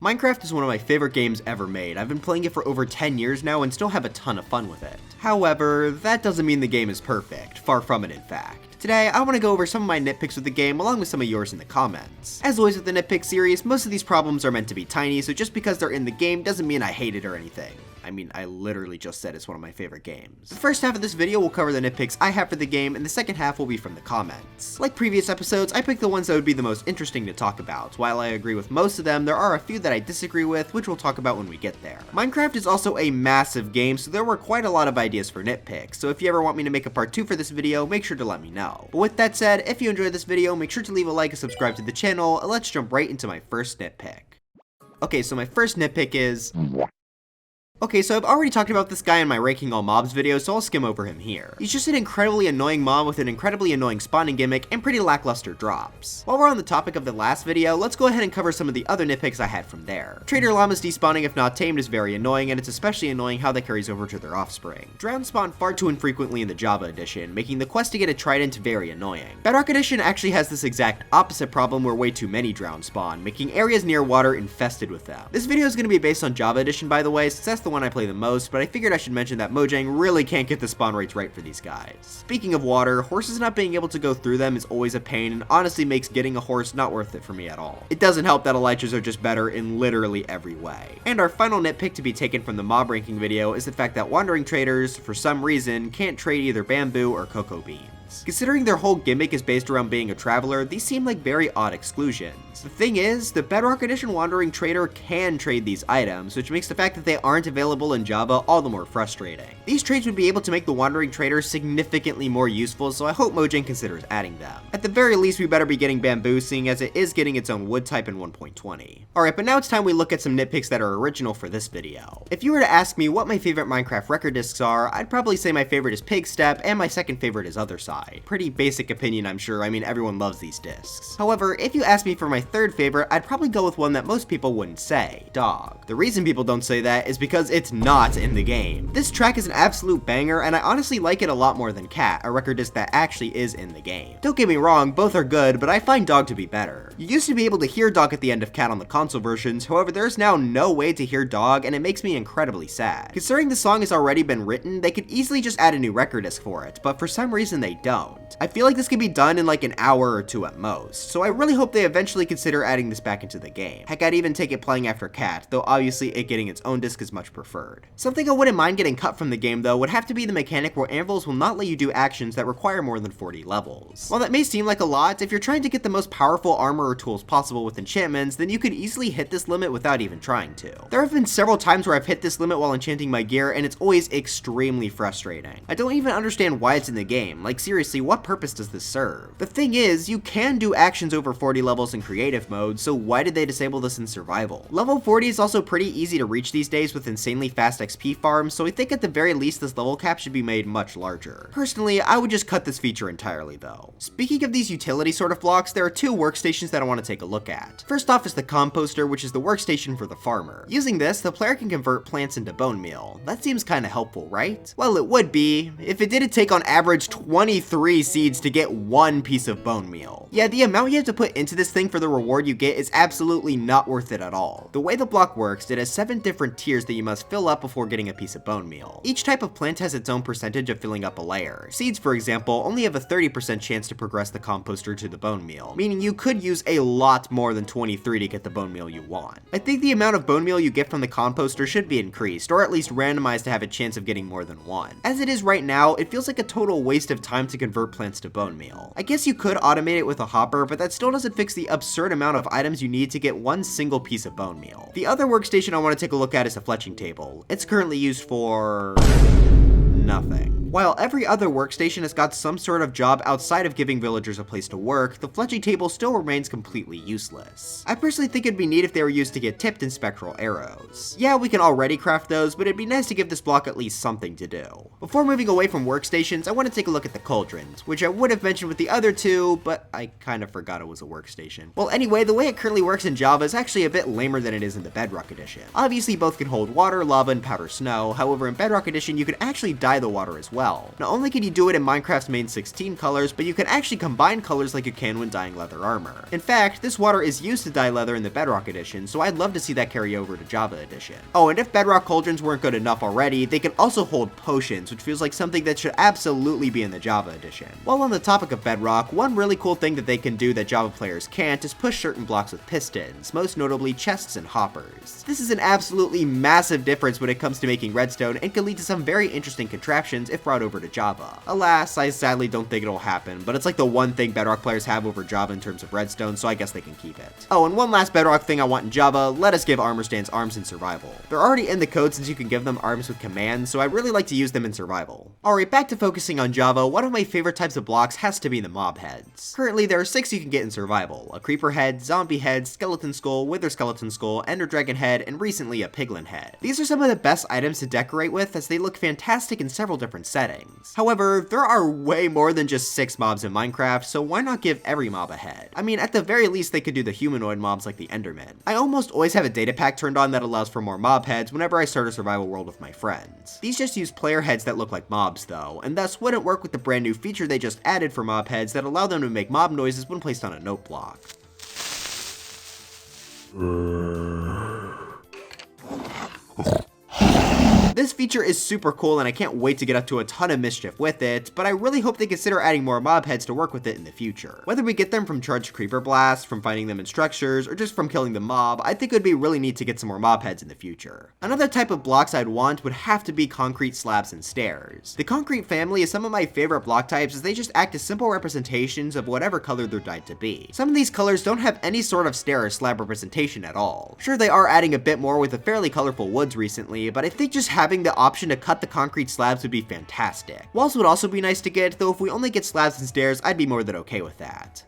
Minecraft is one of my favorite games ever made. I've been playing it for over 10 years now and still have a ton of fun with it. However, that doesn't mean the game is perfect, far from it in fact. Today, I want to go over some of my nitpicks with the game along with some of yours in the comments. As always with the nitpick series, most of these problems are meant to be tiny, so just because they're in the game doesn't mean I hate it or anything. I mean, I literally just said it's one of my favorite games. The first half of this video will cover the nitpicks I have for the game, and the second half will be from the comments. Like previous episodes, I picked the ones that would be the most interesting to talk about. While I agree with most of them, there are a few that I disagree with, which we'll talk about when we get there. Minecraft is also a massive game, so there were quite a lot of ideas for nitpicks, so if you ever want me to make a part 2 for this video, make sure to let me know. But with that said, if you enjoyed this video, make sure to leave a like and subscribe to the channel, and let's jump right into my first nitpick. Okay, so my first nitpick is... Okay, so I've already talked about this guy in my ranking all mobs video, so I'll skim over him here. He's just an incredibly annoying mob with an incredibly annoying spawning gimmick and pretty lackluster drops. While we're on the topic of the last video, let's go ahead and cover some of the other nitpicks I had from there. Trader llamas despawning if not tamed is very annoying, and it's especially annoying how that carries over to their offspring. Drowned spawn far too infrequently in the Java edition, making the quest to get a trident very annoying. Bedrock edition actually has this exact opposite problem where way too many drowned spawn, making areas near water infested with them. This video is going to be based on Java edition, by the way, since that's the one I play the most, but I figured I should mention that Mojang really can't get the spawn rates right for these guys. Speaking of water, horses not being able to go through them is always a pain and honestly makes getting a horse not worth it for me at all. It doesn't help that elytras are just better in literally every way. And our final nitpick to be taken from the mob ranking video is the fact that wandering traders, for some reason, can't trade either bamboo or cocoa beans. Considering their whole gimmick is based around being a traveler, these seem like very odd exclusions. The thing is, the Bedrock Edition Wandering Trader can trade these items, which makes the fact that they aren't available in Java all the more frustrating. These trades would be able to make the Wandering Trader significantly more useful, so I hope Mojang considers adding them. At the very least, we better be getting bamboo, seeing as it is getting its own wood type in 1.20. Alright, but now it's time we look at some nitpicks that are original for this video. If you were to ask me what my favorite Minecraft record discs are, I'd probably say my favorite is Pig Step, and my second favorite is Other Side. Pretty basic opinion, I'm sure. I mean, everyone loves these discs. However, if you ask me for my third favorite, I'd probably go with one that most people wouldn't say, Dog. The reason people don't say that is because it's not in the game. This track is an absolute banger, and I honestly like it a lot more than Cat, a record disc that actually is in the game. Don't get me wrong, both are good, but I find Dog to be better. You used to be able to hear Dog at the end of Cat on the console versions, however there's now no way to hear Dog, and it makes me incredibly sad. Considering the song has already been written, they could easily just add a new record disc for it, but for some reason they don't. I feel like this could be done in like an hour or two at most, so I really hope they eventually consider adding this back into the game. Heck, I'd even take it playing after Cat, though obviously it getting its own disc is much preferred. Something I wouldn't mind getting cut from the game though would have to be the mechanic where anvils will not let you do actions that require more than 40 levels. While that may seem like a lot, if you're trying to get the most powerful armor or tools possible with enchantments, then you could easily hit this limit without even trying to. There have been several times where I've hit this limit while enchanting my gear, and it's always extremely frustrating. I don't even understand why it's in the game. Like seriously, what purpose does this serve? The thing is, you can do actions over 40 levels in creative mode, so why did they disable this in survival? Level 40 is also pretty easy to reach these days with insanely fast XP farms, so I think at the very least this level cap should be made much larger. Personally, I would just cut this feature entirely though. Speaking of these utility sort of blocks, there are two workstations that I want to take a look at. First off is the composter, which is the workstation for the farmer. Using this, the player can convert plants into bone meal. That seems kinda helpful, right? Well, it would be, if it didn't take on average 23 seeds to get one piece of bone meal. Yeah, the amount you have to put into this thing for the reward you get is absolutely not worth it at all. The way the block works, it has 7 different tiers that you must fill up before getting a piece of bone meal. Each type of plant has its own percentage of filling up a layer. Seeds, for example, only have a 30% chance to progress the composter to the bone meal, meaning you could use a lot more than 23 to get the bone meal you want. I think the amount of bone meal you get from the composter should be increased, or at least randomized to have a chance of getting more than one. As it is right now, it feels like a total waste of time to convert plants to bone meal. I guess you could automate it with a hopper, but that still doesn't fix the absurd amount of items you need to get one single piece of bone meal. The other workstation I want to take a look at is the fletching table. It's currently used for... nothing. While every other workstation has got some sort of job outside of giving villagers a place to work, the fletching table still remains completely useless. I personally think it'd be neat if they were used to get tipped in spectral arrows. Yeah, we can already craft those, but it'd be nice to give this block at least something to do. Before moving away from workstations, I want to take a look at the cauldrons, which I would have mentioned with the other two, but I kind of forgot it was a workstation. Well anyway, the way it currently works in Java is actually a bit lamer than it is in the Bedrock edition. Obviously both can hold water, lava, and powder snow, however in Bedrock edition you can actually dye the water as well. well. Not only can you do it in Minecraft's main 16 colors, but you can actually combine colors like you can when dyeing leather armor. In fact, this water is used to dye leather in the Bedrock edition, so I'd love to see that carry over to Java edition. Oh, and if Bedrock cauldrons weren't good enough already, they can also hold potions, which feels like something that should absolutely be in the Java edition. While on the topic of Bedrock, one really cool thing that they can do that Java players can't is push certain blocks with pistons, most notably chests and hoppers. This is an absolutely massive difference when it comes to making redstone and can lead to some very interesting contraptions if brought over to Java. Alas, I sadly don't think it'll happen, but it's like the one thing Bedrock players have over Java in terms of redstone, so I guess they can keep it. Oh, and one last Bedrock thing I want in Java, let us give armor stands arms in survival. They're already in the code since you can give them arms with commands, so I really like to use them in survival. Alright, back to focusing on Java, one of my favorite types of blocks has to be the mob heads. Currently, there are 6 you can get in survival: a creeper head, zombie head, skeleton skull, wither skeleton skull, ender dragon head, and recently a piglin head. These are some of the best items to decorate with as they look fantastic in several different settings. However, there are way more than just 6 mobs in Minecraft, so why not give every mob a head? I mean, at the very least they could do the humanoid mobs like the enderman. I almost always have a data pack turned on that allows for more mob heads whenever I start a survival world with my friends. These just use player heads that look like mobs though, and thus wouldn't work with the brand new feature they just added for mob heads that allow them to make mob noises when placed on a note block. This feature is super cool and I can't wait to get up to a ton of mischief with it, but I really hope they consider adding more mob heads to work with it in the future. Whether we get them from charged creeper blasts, from finding them in structures, or just from killing the mob, I think it would be really neat to get some more mob heads in the future. Another type of blocks I'd want would have to be concrete slabs and stairs. The concrete family is some of my favorite block types as they just act as simple representations of whatever color they're dyed to be. Some of these colors don't have any sort of stair or slab representation at all. Sure, they are adding a bit more with the fairly colorful woods recently, but I think just having the option to cut the concrete slabs would be fantastic. Walls would also be nice to get, though if we only get slabs and stairs, I'd be more than okay with that.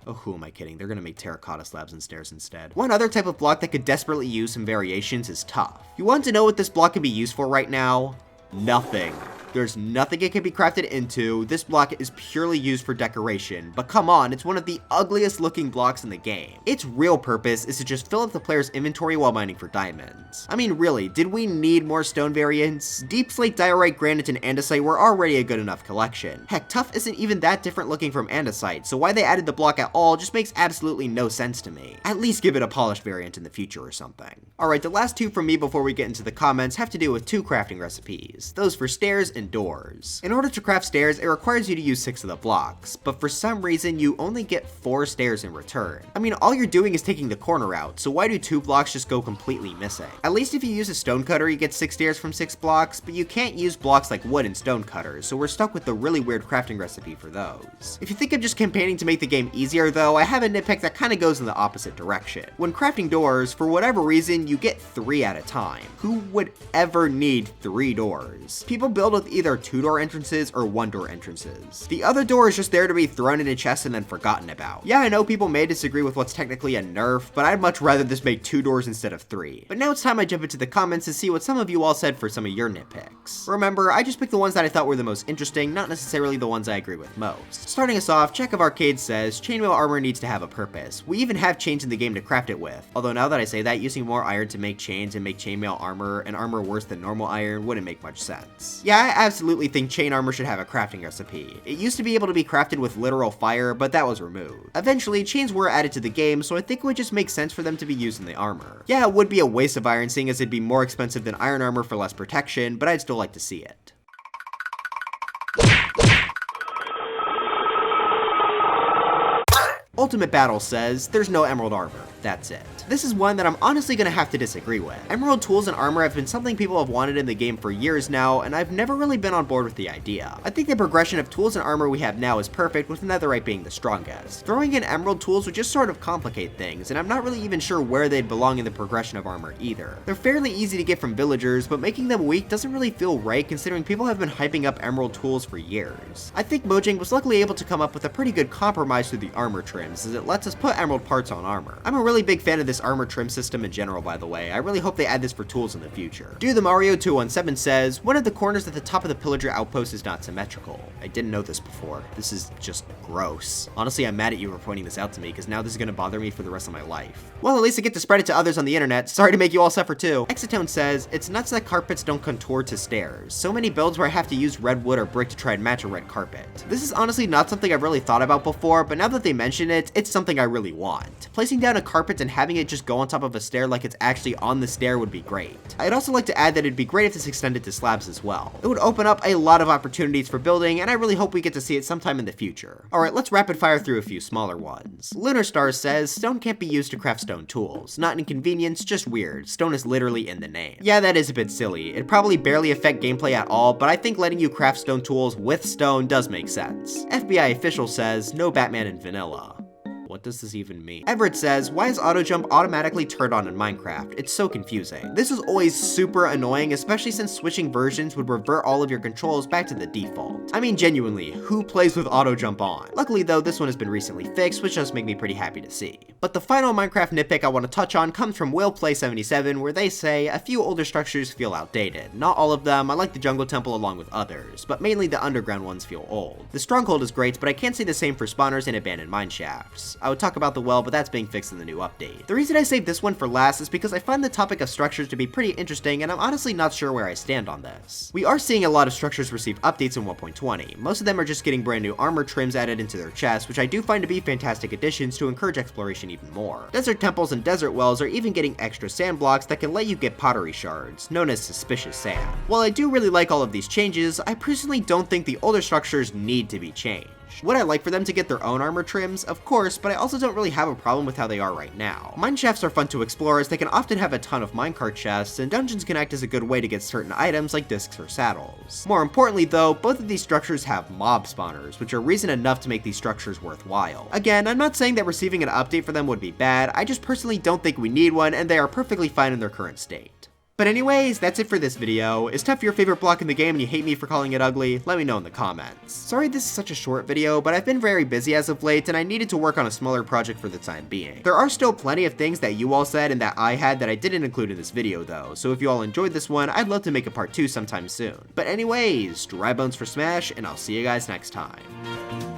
Oh, who am I kidding? They're gonna make terracotta slabs and stairs instead. One other type of block that could desperately use some variations is tuff. You want to know what this block can be used for right now? Nothing. There's nothing it can be crafted into. This block is purely used for decoration, but come on, it's one of the ugliest looking blocks in the game. Its real purpose is to just fill up the player's inventory while mining for diamonds. I mean, really, did we need more stone variants? Deep slate, diorite, granite, and andesite were already a good enough collection. Heck, tuff isn't even that different looking from andesite, so why they added the block at all just makes absolutely no sense to me. At least give it a polished variant in the future or something. Alright, the last 2 from me before we get into the comments have to do with 2 crafting recipes. Those for stairs and doors. In order to craft stairs, it requires you to use 6 of the blocks, but for some reason you only get 4 stairs in return. I mean, all you're doing is taking the corner out, so why do 2 blocks just go completely missing? At least if you use a stone cutter, you get 6 stairs from 6 blocks, but you can't use blocks like wood and stone cutters, so we're stuck with the really weird crafting recipe for those. If you think I'm just campaigning to make the game easier though, I have a nitpick that kinda goes in the opposite direction. When crafting doors, for whatever reason, you get 3 at a time. Who would ever need 3 doors? People build with either 2-door entrances or 1-door entrances. The other door is just there to be thrown in a chest and then forgotten about. Yeah, I know people may disagree with what's technically a nerf, but I'd much rather this make 2 doors instead of 3. But now it's time I jump into the comments to see what some of you all said for some of your nitpicks. Remember, I just picked the ones that I thought were the most interesting, not necessarily the ones I agree with most. Starting us off, Check of Arcade says, chainmail armor needs to have a purpose. We even have chains in the game to craft it with. Although now that I say that, using more iron to make chains and make chainmail armor and armor worse than normal iron wouldn't make much sense. Yeah, I absolutely think chain armor should have a crafting recipe. It used to be able to be crafted with literal fire, but that was removed. Eventually, chains were added to the game, so I think it would just make sense for them to be used in the armor. Yeah, it would be a waste of iron seeing as it'd be more expensive than iron armor for less protection, but I'd still like to see it. Ultimate Battle says, there's no emerald armor. That's it. This is one that I'm honestly gonna have to disagree with. Emerald tools and armor have been something people have wanted in the game for years now, and I've never really been on board with the idea. I think the progression of tools and armor we have now is perfect, with netherite being the strongest. Throwing in emerald tools would just sort of complicate things, and I'm not really even sure where they'd belong in the progression of armor either. They're fairly easy to get from villagers, but making them weak doesn't really feel right considering people have been hyping up emerald tools for years. I think Mojang was luckily able to come up with a pretty good compromise through the armor trim, trims, as it lets us put emerald parts on armor. I'm a really big fan of this armor trim system in general, by the way. I really hope they add this for tools in the future. Do the Mario 217 says, one of the corners at the top of the pillager outpost is not symmetrical. I didn't know this before. This is just gross. Honestly, I'm mad at you for pointing this out to me, because now this is gonna bother me for the rest of my life. Well, at least I get to spread it to others on the internet. Sorry to make you all suffer too. Exotone says, it's nuts that carpets don't contour to stairs. So many builds where I have to use red wood or brick to try and match a red carpet. This is honestly not something I've really thought about before, but now that they mention it, it's something I really want. Placing down a carpet and having it just go on top of a stair like it's actually on the stair would be great. I'd also like to add that it'd be great if this extended to slabs as well. It would open up a lot of opportunities for building, and I really hope we get to see it sometime in the future. Alright, let's rapid fire through a few smaller ones. Lunar Stars says, stone can't be used to craft stone tools. Not an inconvenience, just weird. Stone is literally in the name. Yeah, that is a bit silly. It'd probably barely affect gameplay at all, but I think letting you craft stone tools with stone does make sense. FBI official says, no Batman in vanilla. What does this even mean? Everett says, why is auto jump automatically turned on in Minecraft? It's so confusing. This was always super annoying, especially since switching versions would revert all of your controls back to the default. I mean, genuinely, who plays with auto jump on? Luckily though, this one has been recently fixed, which does make me pretty happy to see. But the final Minecraft nitpick I want to touch on comes from WillPlay77, where they say, a few older structures feel outdated. Not all of them, I like the jungle temple along with others, but mainly the underground ones feel old. The stronghold is great, but I can't say the same for spawners and abandoned mineshafts. I would talk about the well, but that's being fixed in the new update. The reason I saved this one for last is because I find the topic of structures to be pretty interesting, and I'm honestly not sure where I stand on this. We are seeing a lot of structures receive updates in 1.20. Most of them are just getting brand new armor trims added into their chests, which I do find to be fantastic additions to encourage exploration even more. Desert temples and desert wells are even getting extra sand blocks that can let you get pottery shards, known as suspicious sand. While I do really like all of these changes, I personally don't think the older structures need to be changed. Would I like for them to get their own armor trims? Of course, but I also don't really have a problem with how they are right now. Mineshafts are fun to explore as they can often have a ton of minecart chests, and dungeons can act as a good way to get certain items like discs or saddles. More importantly though, both of these structures have mob spawners, which are reason enough to make these structures worthwhile. Again, I'm not saying that receiving an update for them would be bad, I just personally don't think we need one, and they are perfectly fine in their current state. But anyways, that's it for this video. Is tuff your favorite block in the game and you hate me for calling it ugly? Let me know in the comments. Sorry this is such a short video, but I've been very busy as of late and I needed to work on a smaller project for the time being. There are still plenty of things that you all said and that I had that I didn't include in this video though, so if you all enjoyed this one, I'd love to make a part 2 sometime soon. But anyways, dry bones for Smash, and I'll see you guys next time.